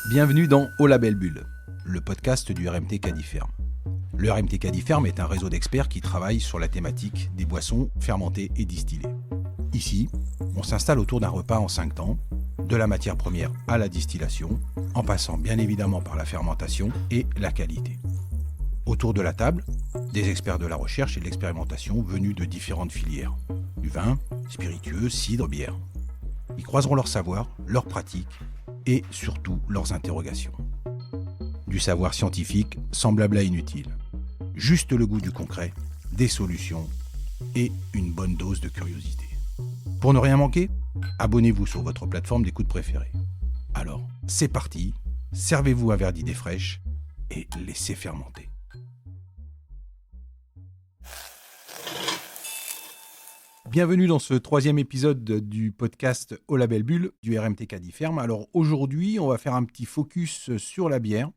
Bienvenue dans Au Label Bulle, le podcast du RMT Cadiferm. Le RMT Cadiferm est un réseau d'experts qui travaillent sur la thématique des boissons fermentées et distillées. Ici, on s'installe autour d'un repas en 5 temps, de la matière première à la distillation, en passant bien évidemment par la fermentation et la qualité. Autour de la table, des experts de la recherche et de l'expérimentation venus de différentes filières, du vin, spiritueux, cidre, bière. Ils croiseront leur savoir, leurs pratiques et surtout leurs interrogations. Du savoir scientifique sans blabla inutile. Juste le goût du concret, des solutions et une bonne dose de curiosité. Pour ne rien manquer, abonnez-vous sur votre plateforme d'écoute préférée. Alors, c'est parti, servez-vous un verre d'idées fraîches et laissez fermenter. Bienvenue dans ce 3e épisode du podcast Au Label Bulle du RMT Cadiferm. Alors aujourd'hui, on va faire un petit focus sur la bière,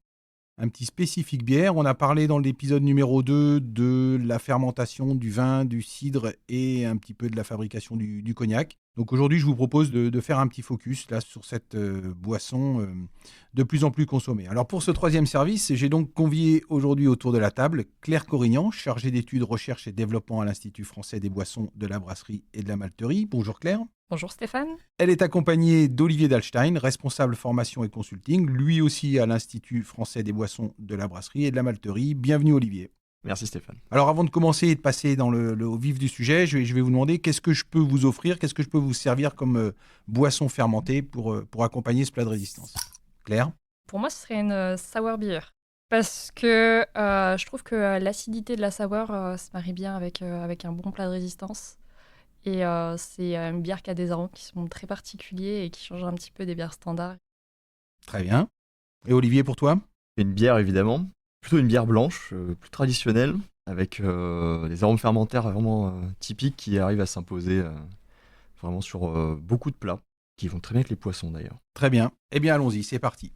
un petit spécifique bière. On a parlé dans l'épisode numéro 2 de la fermentation du vin, du cidre et un petit peu de la fabrication du cognac. Donc aujourd'hui, je vous propose de faire un petit focus là, sur cette boisson de plus en plus consommée. Alors pour ce 3e service, j'ai donc convié aujourd'hui autour de la table Claire Corignan, chargée d'études, recherche et développement à l'Institut français des boissons, de la brasserie et de la malterie. Bonjour Claire. Bonjour Stéphane. Elle est accompagnée d'Olivier Dahlstein, responsable formation et consulting, lui aussi à l'Institut français des boissons, de la brasserie et de la malterie. Bienvenue Olivier. Merci Stéphane. Alors avant de commencer et de passer dans au vif du sujet, je vais vous demander qu'est-ce que je peux vous offrir, qu'est-ce que je peux vous servir comme boisson fermentée pour accompagner ce plat de résistance. Claire ? Pour moi, ce serait une sour beer. Parce que je trouve que l'acidité de la sour se marie bien avec un bon plat de résistance. Et c'est une bière qui a des arômes qui sont très particuliers et qui changent un petit peu des bières standards. Très bien. Et Olivier, pour toi ? Une bière évidemment, plutôt une bière blanche, plus traditionnelle, avec des arômes fermentaires vraiment typiques qui arrivent à s'imposer vraiment sur beaucoup de plats, qui vont très bien avec les poissons d'ailleurs. Très bien. Eh bien allons-y, c'est parti.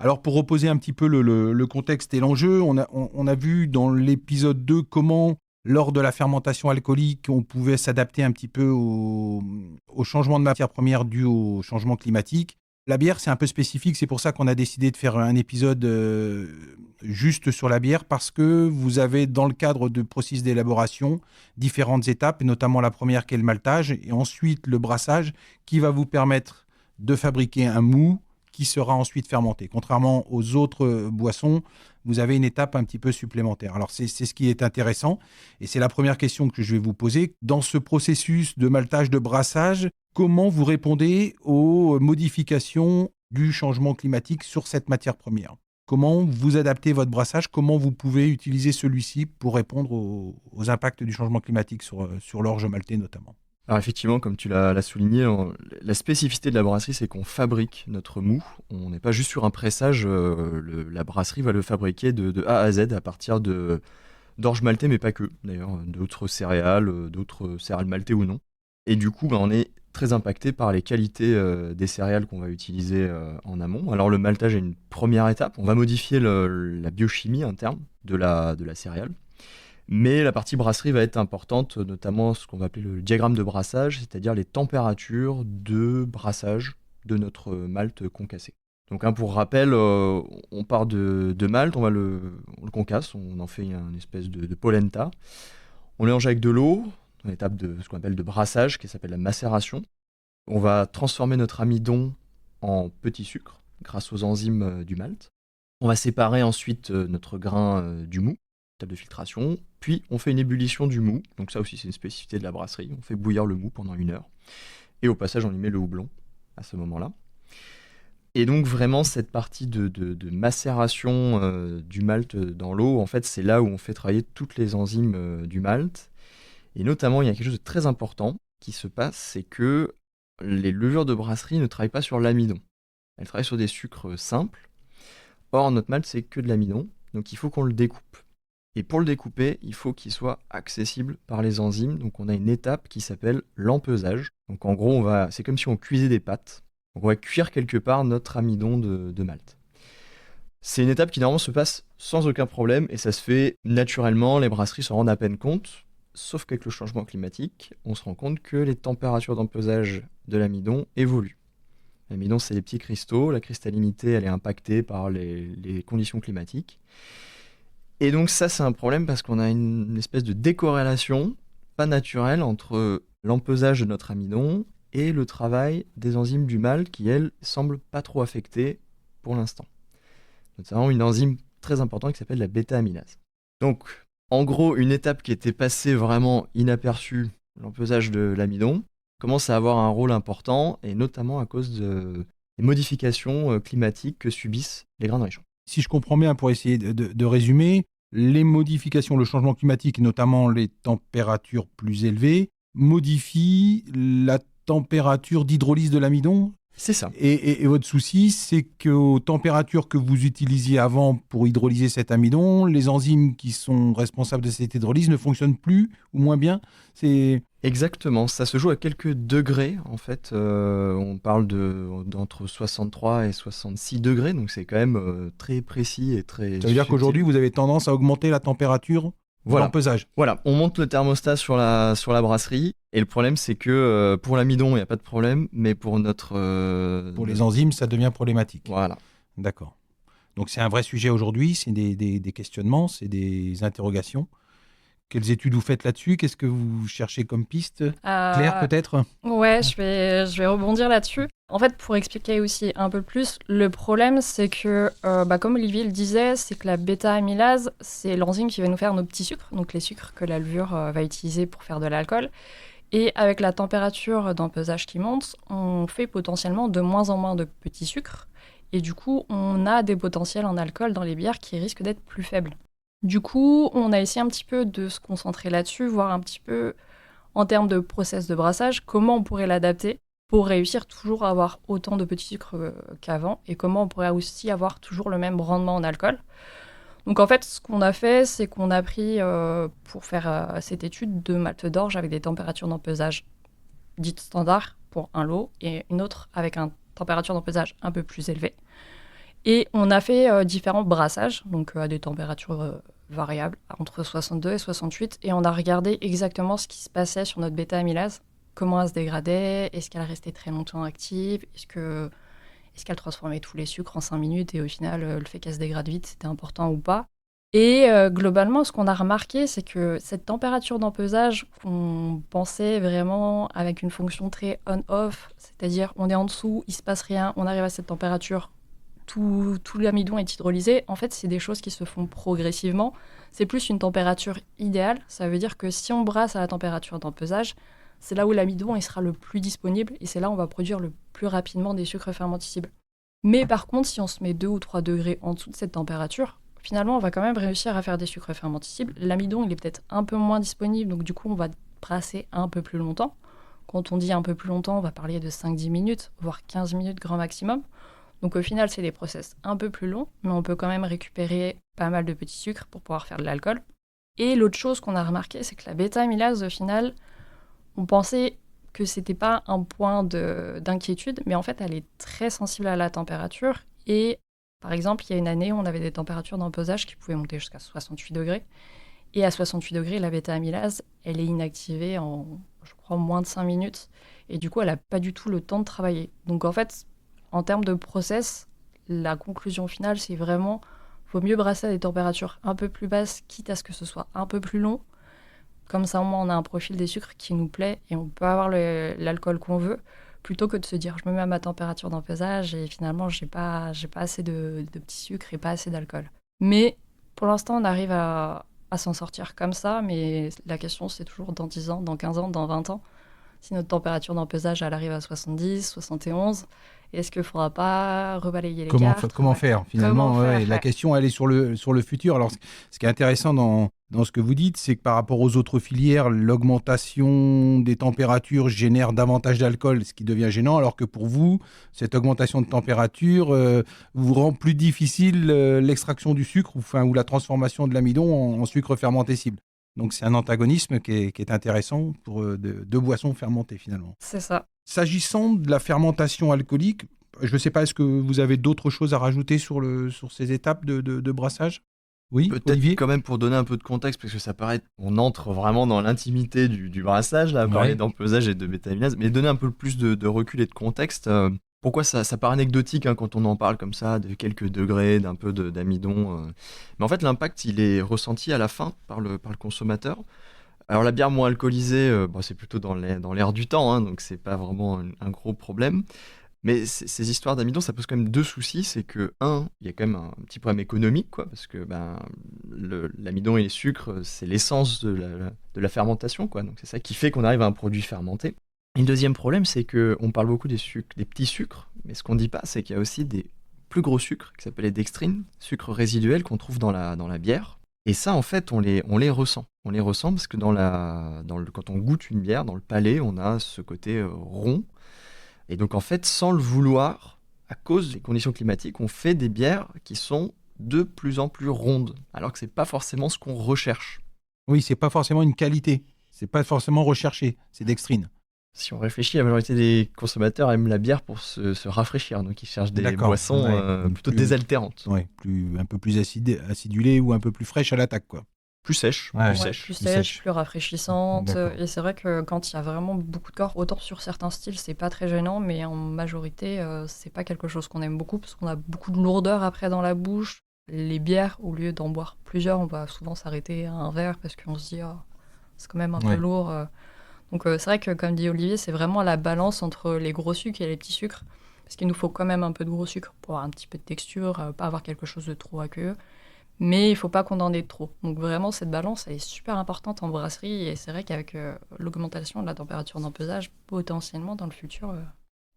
Alors pour reposer un petit peu le contexte et l'enjeu, on a vu dans l'épisode 2 comment, lors de la fermentation alcoolique, on pouvait s'adapter un petit peu au changement de matière première dû au changement climatique. La bière, c'est un peu spécifique, c'est pour ça qu'on a décidé de faire un épisode juste sur la bière, parce que vous avez, dans le cadre de processus d'élaboration, différentes étapes, et notamment la première qui est le maltage, et ensuite le brassage, qui va vous permettre de fabriquer un mou qui sera ensuite fermenté. Contrairement aux autres boissons, vous avez une étape un petit peu supplémentaire. Alors c'est ce qui est intéressant, et c'est la première question que je vais vous poser. Dans ce processus de maltage, de brassage, comment vous répondez aux modifications du changement climatique sur cette matière première ? Comment vous adaptez votre brassage ? Comment vous pouvez utiliser celui-ci pour répondre aux impacts du changement climatique sur l'orge maltais notamment ? Alors effectivement, comme tu l'as souligné, la spécificité de la brasserie, c'est qu'on fabrique notre mou. On n'est pas juste sur un pressage, la brasserie va le fabriquer de A à Z à partir d'orge maltais, mais pas que, d'ailleurs, d'autres céréales maltais ou non. Et du coup, on est très impacté par les qualités des céréales qu'on va utiliser en amont. Alors le maltage est une première étape, on va modifier la biochimie interne de la céréale. Mais la partie brasserie va être importante, notamment ce qu'on va appeler le diagramme de brassage, c'est-à-dire les températures de brassage de notre malt concassé. Donc pour rappel, on part de malt, on le concasse, on en fait une espèce de polenta. On mélange avec de l'eau, dans l'étape de ce qu'on appelle de brassage, qui s'appelle la macération. On va transformer notre amidon en petit sucre grâce aux enzymes du malt. On va séparer ensuite notre grain du mou, étape de filtration, puis on fait une ébullition du mou, donc ça aussi c'est une spécificité de la brasserie, on fait bouillir le mou pendant 1 heure, et au passage on y met le houblon à ce moment-là. Et donc vraiment cette partie de macération du malt dans l'eau, en fait c'est là où on fait travailler toutes les enzymes du malt, et notamment il y a quelque chose de très important qui se passe, c'est que les levures de brasserie ne travaillent pas sur l'amidon, elles travaillent sur des sucres simples, or notre malt c'est que de l'amidon, donc il faut qu'on le découpe. Et pour le découper, il faut qu'il soit accessible par les enzymes. Donc on a une étape qui s'appelle l'empesage. Donc en gros, c'est comme si on cuisait des pâtes. Donc on va cuire quelque part notre amidon de malt. C'est une étape qui normalement se passe sans aucun problème et ça se fait naturellement. Les brasseries s'en rendent à peine compte. Sauf qu'avec le changement climatique, on se rend compte que les températures d'empesage de l'amidon évoluent. L'amidon, c'est les petits cristaux. La cristallinité, elle est impactée par les conditions climatiques. Et donc ça, c'est un problème parce qu'on a une espèce de décorrélation pas naturelle entre l'empesage de notre amidon et le travail des enzymes du mâle qui, elles, semblent pas trop affectées pour l'instant. Notamment une enzyme très importante qui s'appelle la bêta-amylase. Donc, en gros, une étape qui était passée vraiment inaperçue, l'empesage de l'amidon, commence à avoir un rôle important, et notamment à cause des modifications climatiques que subissent les grains de riz. Si je comprends bien, pour essayer de résumer, les modifications, le changement climatique, notamment les températures plus élevées, modifient la température d'hydrolyse de l'amidon. C'est ça. Et votre souci, c'est qu'aux températures que vous utilisiez avant pour hydrolyser cet amidon, les enzymes qui sont responsables de cette hydrolyse ne fonctionnent plus ou moins bien. Exactement, ça se joue à quelques degrés en fait. On parle d'entre 63 et 66 degrés, donc c'est quand même très précis et très. Ça veut dire subtil. qu'aujourd'hui, vous avez tendance à augmenter la température de l'empesage. Voilà, on monte le thermostat sur la brasserie, et le problème c'est que pour l'amidon, il n'y a pas de problème, mais pour Pour les enzymes, ça devient problématique. Voilà. D'accord. Donc c'est un vrai sujet aujourd'hui, c'est des questionnements, c'est des interrogations. Quelles études vous faites là-dessus? Qu'est-ce que vous cherchez comme piste? Claire, peut-être? Ouais, je vais rebondir là-dessus. En fait, pour expliquer aussi un peu plus, le problème, c'est que, comme Olivier le disait, c'est que la bêta-amylase, c'est l'enzyme qui va nous faire nos petits sucres, donc les sucres que la levure va utiliser pour faire de l'alcool. Et avec la température d'empesage qui monte, on fait potentiellement de moins en moins de petits sucres. Et du coup, on a des potentiels en alcool dans les bières qui risquent d'être plus faibles. Du coup, on a essayé un petit peu de se concentrer là-dessus, voir un petit peu, en termes de process de brassage, comment on pourrait l'adapter pour réussir toujours à avoir autant de petits sucres qu'avant, et comment on pourrait aussi avoir toujours le même rendement en alcool. Donc en fait, ce qu'on a fait, c'est qu'on a pris, pour faire cette étude, 2 maltes d'orge avec des températures d'empesage dites standards pour un lot, et une autre avec une température d'empesage un peu plus élevée. Et on a fait différents brassages, donc à des températures variables, entre 62 et 68, et on a regardé exactement ce qui se passait sur notre bêta-amylase, comment elle se dégradait, est-ce qu'elle restait très longtemps active, est-ce qu'elle transformait tous les sucres en 5 minutes, et au final, le fait qu'elle se dégrade vite, c'était important ou pas. Et globalement, ce qu'on a remarqué, c'est que cette température d'empesage, on pensait vraiment avec une fonction très on-off, c'est-à-dire on est en dessous, il ne se passe rien, on arrive à cette température, tout l'amidon est hydrolysé. En fait, c'est des choses qui se font progressivement. C'est plus une température idéale. Ça veut dire que si on brasse à la température d'empesage, c'est là où l'amidon il sera le plus disponible et c'est là où on va produire le plus rapidement des sucres fermentescibles. Mais par contre, si on se met 2 ou 3 degrés en dessous de cette température, finalement, on va quand même réussir à faire des sucres fermentescibles. L'amidon, il est peut-être un peu moins disponible, donc du coup, on va brasser un peu plus longtemps. Quand on dit un peu plus longtemps, on va parler de 5-10 minutes, voire 15 minutes grand maximum. Donc au final, c'est des process un peu plus longs, mais on peut quand même récupérer pas mal de petits sucres pour pouvoir faire de l'alcool. Et l'autre chose qu'on a remarqué, c'est que la bêta-amylase, au final, on pensait que c'était pas un point d'inquiétude, mais en fait, elle est très sensible à la température. Et par exemple, il y a une année, on avait des températures d'empesage qui pouvaient monter jusqu'à 68 degrés. Et à 68 degrés, la bêta-amylase, elle est inactivée en, je crois, moins de 5 minutes. Et du coup, elle n'a pas du tout le temps de travailler. Donc en fait, en termes de process, la conclusion finale, c'est vraiment vaut mieux brasser à des températures un peu plus basses, quitte à ce que ce soit un peu plus long. Comme ça, au moins, on a un profil des sucres qui nous plaît et on peut avoir l'alcool qu'on veut, plutôt que de se dire je me mets à ma température d'empesage et finalement, j'ai pas assez de petits sucres et pas assez d'alcool. Mais pour l'instant, on arrive à s'en sortir comme ça, mais la question, c'est toujours dans 10 ans, dans 15 ans, dans 20 ans. Si notre température d'empesage, elle arrive à 70, 71, est-ce qu'il ne faudra pas rebalayer les cartes? Comment faire finalement? La question, elle est sur le futur. Alors, ce qui est intéressant dans ce que vous dites, c'est que par rapport aux autres filières, l'augmentation des températures génère davantage d'alcool, ce qui devient gênant, alors que pour vous, cette augmentation de température vous rend plus difficile l'extraction du sucre ou la transformation de l'amidon en sucre fermentescible. Donc, c'est un antagonisme qui est intéressant pour deux boissons fermentées, finalement. C'est ça. S'agissant de la fermentation alcoolique, je ne sais pas, est-ce que vous avez d'autres choses à rajouter sur ces étapes de brassage? Oui, peut-être Olivier? Quand même pour donner un peu de contexte, parce que ça paraît, on entre vraiment dans l'intimité du brassage, là, à parler d'empesage et de bêta-amylase, mais donner un peu plus de recul et de contexte. Pourquoi ça paraît anecdotique quand on en parle comme ça, de quelques degrés, d'un peu d'amidon. Mais en fait, l'impact, il est ressenti à la fin par le consommateur. Alors la bière moins alcoolisée, c'est plutôt dans l'air du temps, donc c'est pas vraiment un gros problème. Mais ces histoires d'amidon, ça pose quand même deux soucis. C'est que, il y a quand même un petit problème économique, quoi, parce que l'amidon et les sucres, c'est l'essence de la fermentation, quoi. Donc c'est ça qui fait qu'on arrive à un produit fermenté. Et le deuxième problème, c'est qu'on parle beaucoup des petits sucres, mais ce qu'on ne dit pas, c'est qu'il y a aussi des plus gros sucres qui s'appellent les dextrines, sucres résiduels qu'on trouve dans la bière. Et ça, en fait, on les ressent. On les ressent parce que quand on goûte une bière, dans le palais, on a ce côté rond. Et donc, en fait, sans le vouloir, à cause des conditions climatiques, on fait des bières qui sont de plus en plus rondes, alors que ce n'est pas forcément ce qu'on recherche. Oui, c'est pas forcément une qualité. C'est pas forcément recherché. C'est dextrine. Si on réfléchit, la majorité des consommateurs aiment la bière pour se rafraîchir. Donc, ils cherchent des boissons plutôt désaltérantes. Ouais, un peu plus acidulées ou un peu plus fraîches à l'attaque, quoi. Plus sèches. Plus sèches, plus rafraîchissantes. Et c'est vrai que quand il y a vraiment beaucoup de corps, autant sur certains styles, c'est pas très gênant, mais en majorité, c'est pas quelque chose qu'on aime beaucoup parce qu'on a beaucoup de lourdeur après dans la bouche. Les bières, au lieu d'en boire plusieurs, on va souvent s'arrêter à un verre parce qu'on se dit c'est quand même un peu lourd. Donc c'est vrai que, comme dit Olivier, c'est vraiment la balance entre les gros sucres et les petits sucres. Parce qu'il nous faut quand même un peu de gros sucre pour avoir un petit peu de texture, pas avoir quelque chose de trop aqueux. Mais il ne faut pas qu'on en ait trop. Donc vraiment, cette balance, elle est super importante en brasserie. Et c'est vrai qu'avec l'augmentation de la température d'empesage, potentiellement, dans le futur...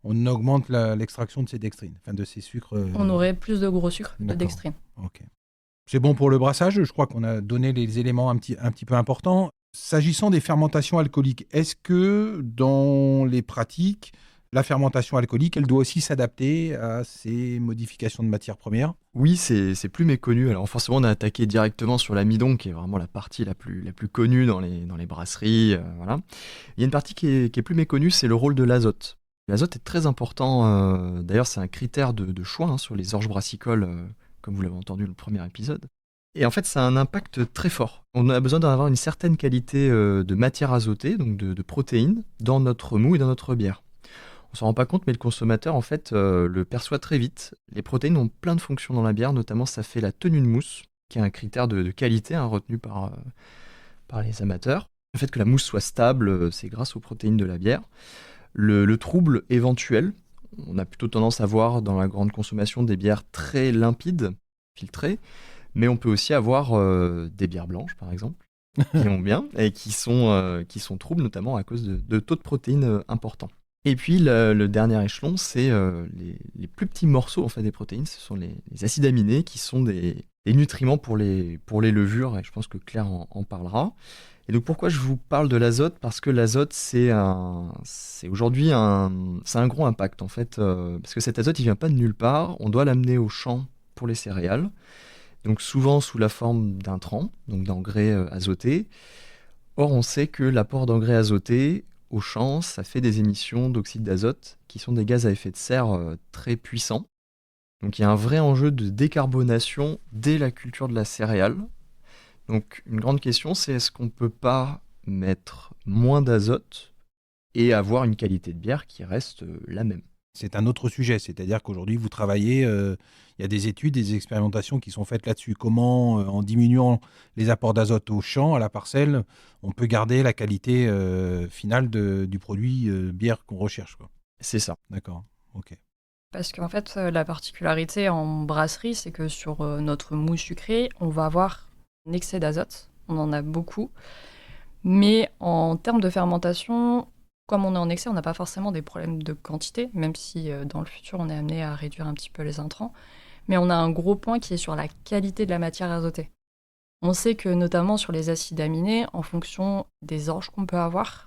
On augmente l'extraction de ces dextrines, de ces sucres... On aurait plus de gros sucres de dextrine. Ok. C'est bon pour le brassage. Je crois qu'on a donné les éléments un petit peu importants. S'agissant des fermentations alcooliques, est-ce que dans les pratiques, la fermentation alcoolique, elle doit aussi s'adapter à ces modifications de matières premières ? Oui, c'est plus méconnu. Alors forcément, on a attaqué directement sur l'amidon, qui est vraiment la partie la plus connue dans les brasseries. Voilà. Il y a une partie qui est plus méconnue, c'est le rôle de l'azote. L'azote est très important. D'ailleurs, c'est un critère de choix sur les orges brassicoles, comme vous l'avez entendu le premier épisode. Et en fait, ça a un impact très fort. On a besoin d'avoir une certaine qualité de matière azotée, donc de protéines, dans notre mou et dans notre bière. On s'en rend pas compte, mais le consommateur, en fait, le perçoit très vite. Les protéines ont plein de fonctions dans la bière, notamment ça fait la tenue de mousse, qui est un critère de qualité retenu par les amateurs. Le fait que la mousse soit stable, c'est grâce aux protéines de la bière. Le trouble éventuel, on a plutôt tendance à voir dans la grande consommation des bières très limpides, filtrées, mais on peut aussi avoir des bières blanches, par exemple, qui vont bien et qui sont troubles, notamment à cause de taux de protéines importants. Et puis, le dernier échelon, c'est les plus petits morceaux en fait, des protéines. Ce sont les acides aminés qui sont des nutriments pour les levures, et je pense que Claire en parlera. Et donc, pourquoi je vous parle de l'azote ? Parce que l'azote, c'est aujourd'hui un gros impact, en fait, parce que cet azote, il vient pas de nulle part. On doit l'amener au champ pour les céréales. Donc souvent sous la forme d'intrants, donc d'engrais azotés. Or, on sait que l'apport d'engrais azotés au champ, ça fait des émissions d'oxyde d'azote, qui sont des gaz à effet de serre très puissants. Donc il y a un vrai enjeu de décarbonation dès la culture de la céréale. Donc une grande question, c'est est-ce qu'on ne peut pas mettre moins d'azote et avoir une qualité de bière qui reste la même ? C'est un autre sujet, c'est-à-dire qu'aujourd'hui, vous travaillez, il y a des études, des expérimentations qui sont faites là-dessus. Comment, en diminuant les apports d'azote au champ, à la parcelle, on peut garder la qualité finale du produit bière qu'on recherche, quoi. C'est ça. D'accord, ok. Parce qu'en fait, la particularité en brasserie, c'est que sur notre mou sucré, on va avoir un excès d'azote. On en a beaucoup. Mais en termes de fermentation... Comme on est en excès, on n'a pas forcément des problèmes de quantité, même si dans le futur, on est amené à réduire un petit peu les intrants. Mais on a un gros point qui est sur la qualité de la matière azotée. On sait que notamment sur les acides aminés, en fonction des orges qu'on peut avoir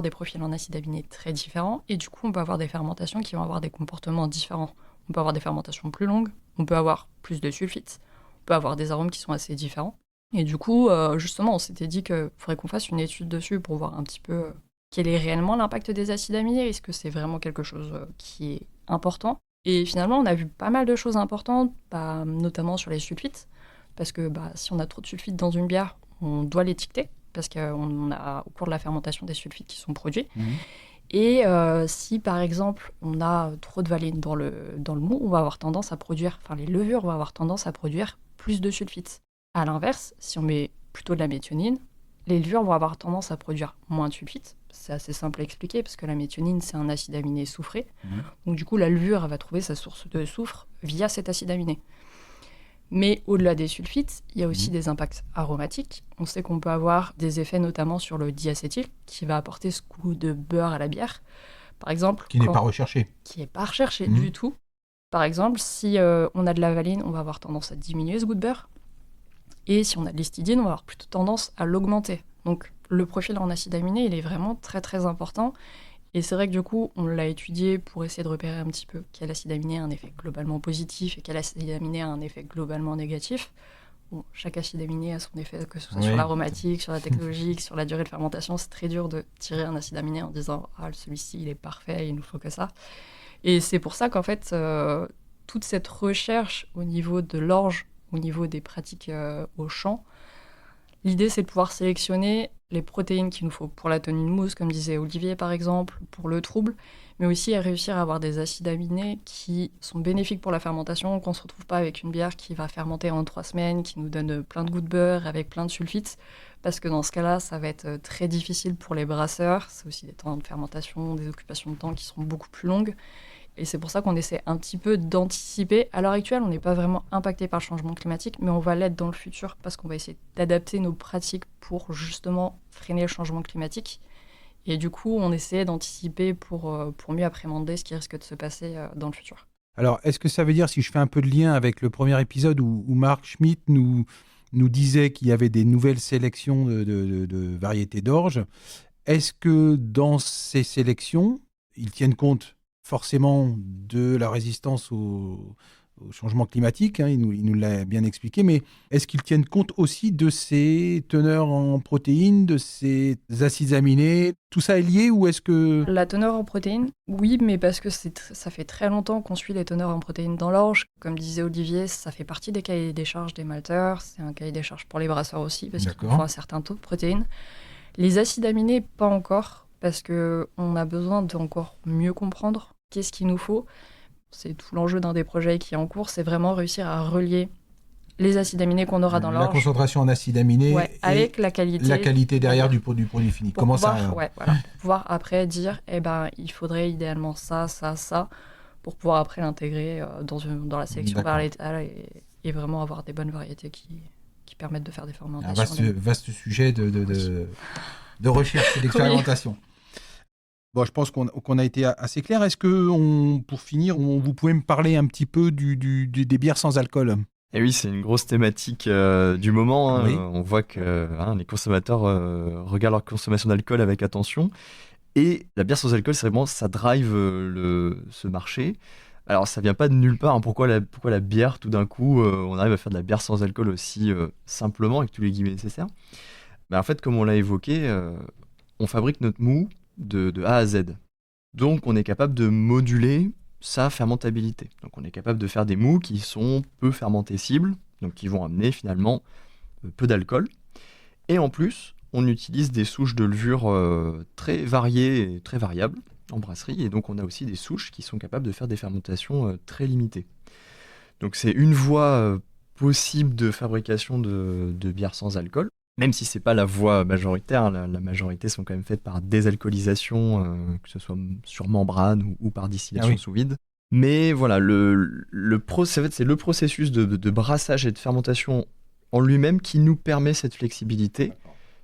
des profils en acides aminés très différents, et du coup, on peut avoir des fermentations qui vont avoir des comportements différents. On peut avoir des fermentations plus longues, on peut avoir plus de sulfites, on peut avoir des arômes qui sont assez différents. Et du coup, justement, on s'était dit qu'il faudrait qu'on fasse une étude dessus pour voir un petit peu... quel est réellement l'impact des acides aminés ? Est-ce que c'est vraiment quelque chose qui est important ? Et finalement, on a vu pas mal de choses importantes, notamment sur les sulfites, parce que si on a trop de sulfites dans une bière, on doit l'étiqueter, parce qu'on a au cours de la fermentation des sulfites qui sont produits. Et si par exemple on a trop de valine dans le mou, on va avoir tendance à produire, enfin les levures vont avoir tendance à produire plus de sulfites. À l'inverse, si on met plutôt de la méthionine, les levures vont avoir tendance à produire moins de sulfites. C'est assez simple à expliquer parce que la méthionine, c'est un acide aminé soufré. Donc du coup, la levure, elle va trouver sa source de soufre via cet acide aminé. Mais au-delà des sulfites, il y a aussi des impacts aromatiques. On sait qu'on peut avoir des effets notamment sur le diacétyl, qui va apporter ce goût de beurre à la bière. Par exemple, Qui n'est pas recherché. Qui n'est pas recherché du tout. Par exemple, si on a de la valine, on va avoir tendance à diminuer ce goût de beurre. Et si on a de l'histidine, on va avoir plutôt tendance à l'augmenter. Donc le profil en acide aminé, il est vraiment très très important. Et c'est vrai que du coup, on l'a étudié pour essayer de repérer un petit peu quel acide aminé a un effet globalement positif et quel acide aminé a un effet globalement négatif. Bon, chaque acide aminé a son effet, que ce soit sur l'aromatique, sur la technologique, sur la durée de fermentation. C'est très dur de tirer un acide aminé en disant « Ah, celui-ci, il est parfait, il nous faut que ça ». Et c'est pour ça qu'en fait, toute cette recherche au niveau de l'orge, au niveau des pratiques au champ, l'idée, c'est de pouvoir sélectionner les protéines qu'il nous faut pour la tenue de mousse, comme disait Olivier par exemple, pour le trouble, mais aussi à réussir à avoir des acides aminés qui sont bénéfiques pour la fermentation, qu'on ne se retrouve pas avec une bière qui va fermenter en 3 semaines, qui nous donne plein de goûts de beurre avec plein de sulfites, parce que dans ce cas-là, ça va être très difficile pour les brasseurs. C'est aussi des temps de fermentation, des occupations de temps qui seront beaucoup plus longues. Et c'est pour ça qu'on essaie un petit peu d'anticiper. À l'heure actuelle, on n'est pas vraiment impacté par le changement climatique, mais on va l'être dans le futur parce qu'on va essayer d'adapter nos pratiques pour justement freiner le changement climatique. Et du coup, on essaie d'anticiper pour mieux appréhender ce qui risque de se passer dans le futur. Alors, est-ce que ça veut dire, si je fais un peu de lien avec le premier épisode où Marc Schmitt nous disait qu'il y avait des nouvelles sélections de variétés d'orge, est-ce que dans ces sélections, ils tiennent compte forcément de la résistance au changement climatique, il nous l'a bien expliqué, mais est-ce qu'ils tiennent compte aussi de ces teneurs en protéines, de ces acides aminés? Tout ça est lié ou est-ce que... La teneur en protéines, oui, mais parce que ça fait très longtemps qu'on suit les teneurs en protéines dans l'orge. Comme disait Olivier, ça fait partie des cahiers des charges des malteurs, c'est un cahier des charges pour les brasseurs aussi, parce qu'il faut un certain taux de protéines. Les acides aminés, pas encore, parce qu'on a besoin d'encore mieux comprendre qu'est-ce qu'il nous faut. C'est tout l'enjeu d'un des projets qui est en cours, c'est vraiment réussir à relier les acides aminés qu'on aura dans l'orge. La concentration en acides aminés avec la qualité. La qualité derrière du produit fini. Pour pouvoir après dire, il faudrait idéalement ça, ça, ça, pour pouvoir après l'intégrer dans la sélection variétale et vraiment avoir des bonnes variétés qui permettent de faire des fermentations. Un vaste sujet de recherche et d'expérimentation. Oui. Bon, je pense qu'on a été assez clair. Est-ce que, pour finir, vous pouvez me parler un petit peu des bières sans alcool ? Et oui, c'est une grosse thématique du moment. Oui. On voit que les consommateurs regardent leur consommation d'alcool avec attention. Et la bière sans alcool, c'est vraiment, ça drive ce marché. Alors, ça vient pas de nulle part. Pourquoi la bière, tout d'un coup, on arrive à faire de la bière sans alcool aussi simplement, avec tous les guillemets nécessaires ? En fait, comme on l'a évoqué, on fabrique notre mou de A à Z. Donc, on est capable de moduler sa fermentabilité. Donc, on est capable de faire des mous qui sont peu fermentescibles, donc qui vont amener finalement peu d'alcool. Et en plus, on utilise des souches de levure très variées et très variables en brasserie. Et donc, on a aussi des souches qui sont capables de faire des fermentations très limitées. Donc, c'est une voie possible de fabrication de bière sans alcool. Même si ce n'est pas la voie majoritaire, la majorité sont quand même faites par désalcoolisation, que ce soit sur membrane ou par distillation sous vide. Mais voilà, c'est le processus de brassage et de fermentation en lui-même qui nous permet cette flexibilité,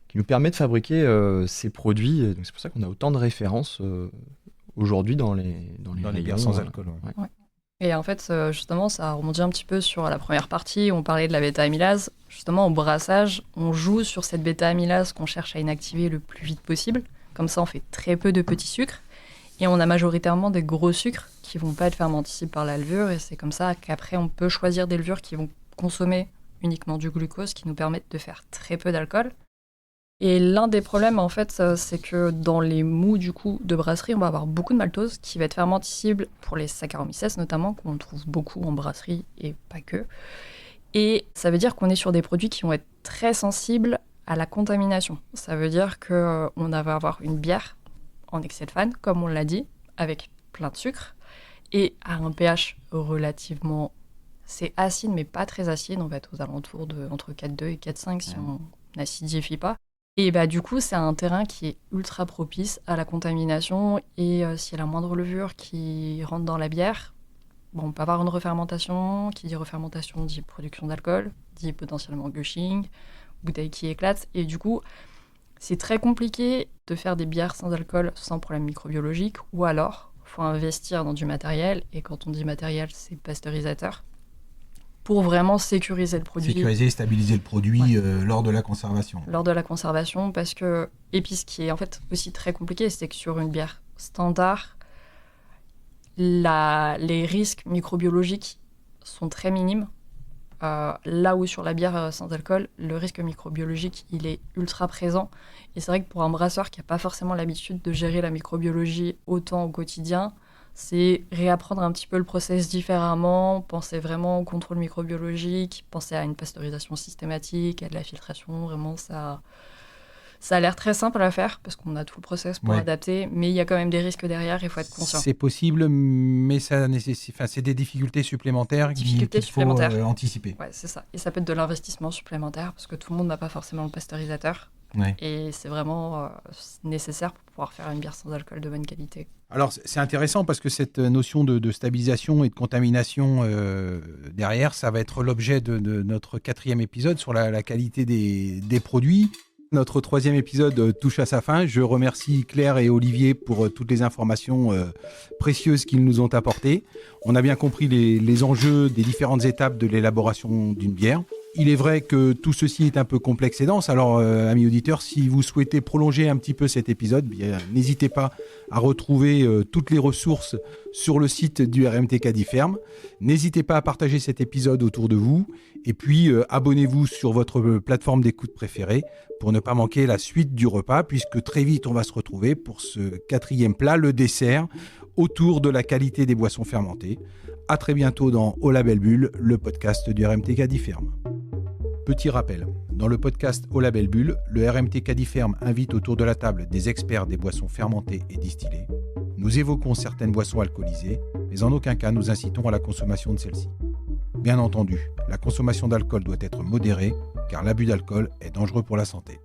qui nous permet de fabriquer ces produits. Donc c'est pour ça qu'on a autant de références aujourd'hui dans les bières sans alcool. Ouais. Et en fait, justement, ça rebondit un petit peu sur la première partie, on parlait de la bêta-amylase. Justement, au brassage, on joue sur cette bêta-amylase qu'on cherche à inactiver le plus vite possible. Comme ça, on fait très peu de petits sucres. Et on a majoritairement des gros sucres qui ne vont pas être fermentescibles par la levure. Et c'est comme ça qu'après, on peut choisir des levures qui vont consommer uniquement du glucose, qui nous permettent de faire très peu d'alcool. Et l'un des problèmes, en fait, c'est que dans les mous du coup, de brasserie, on va avoir beaucoup de maltose qui va être fermentescible pour les Saccharomyces notamment, qu'on trouve beaucoup en brasserie et pas que. Et ça veut dire qu'on est sur des produits qui vont être très sensibles à la contamination. Ça veut dire qu'on va avoir une bière en excès de fan, comme on l'a dit, avec plein de sucre, et à un pH relativement... C'est acide, mais pas très acide, on va être aux alentours de entre 4,2 et 4,5 si on n'acidifie pas. Et du coup, c'est un terrain qui est ultra propice à la contamination, et s'il y a la moindre levure qui rentre dans la bière, on peut avoir une refermentation. Qui dit refermentation dit production d'alcool, dit potentiellement gushing, bouteille qui éclate, et du coup, c'est très compliqué de faire des bières sans alcool sans problème microbiologique, ou alors, il faut investir dans du matériel, et quand on dit matériel, c'est pasteurisateur, pour vraiment sécuriser le produit. Sécuriser et stabiliser le produit lors de la conservation. Lors de la conservation, parce que... Et puis ce qui est en fait aussi très compliqué, c'est que sur une bière standard, les risques microbiologiques sont très minimes. Là où sur la bière sans alcool, le risque microbiologique, il est ultra présent. Et c'est vrai que pour un brasseur qui n'a pas forcément l'habitude de gérer la microbiologie autant au quotidien, c'est réapprendre un petit peu le process différemment, penser vraiment au contrôle microbiologique, penser à une pasteurisation systématique, à de la filtration. Vraiment, ça a l'air très simple à faire parce qu'on a tout le process pour adapter, mais il y a quand même des risques derrière, il faut être conscient. C'est possible, mais ça nécessite, c'est des difficultés supplémentaires qu'il faut anticiper. Ouais, c'est ça. Et ça peut être de l'investissement supplémentaire parce que tout le monde n'a pas forcément le pasteurisateur. Ouais. Et c'est vraiment nécessaire pour pouvoir faire une bière sans alcool de bonne qualité. Alors, c'est intéressant parce que cette notion de stabilisation et de contamination derrière, ça va être l'objet de notre 4e épisode sur la qualité des produits. Notre 3e épisode touche à sa fin. Je remercie Claire et Olivier pour toutes les informations précieuses qu'ils nous ont apportées. On a bien compris les enjeux des différentes étapes de l'élaboration d'une bière. Il est vrai que tout ceci est un peu complexe et dense. Alors, amis auditeurs, si vous souhaitez prolonger un petit peu cet épisode, n'hésitez pas à retrouver toutes les ressources sur le site du RMTK d'IFERM. N'hésitez pas à partager cet épisode autour de vous. Et puis, abonnez-vous sur votre plateforme d'écoute préférée pour ne pas manquer la suite du repas, puisque très vite, on va se retrouver pour ce 4e plat, le dessert, autour de la qualité des boissons fermentées. À très bientôt dans Au Label Bulle, le podcast du RMTK d'IFERM. Petit rappel, dans le podcast Au Label Bulle, le RMTK d'IFERM invite autour de la table des experts des boissons fermentées et distillées. Nous évoquons certaines boissons alcoolisées, mais en aucun cas nous incitons à la consommation de celles-ci. Bien entendu, la consommation d'alcool doit être modérée, car l'abus d'alcool est dangereux pour la santé.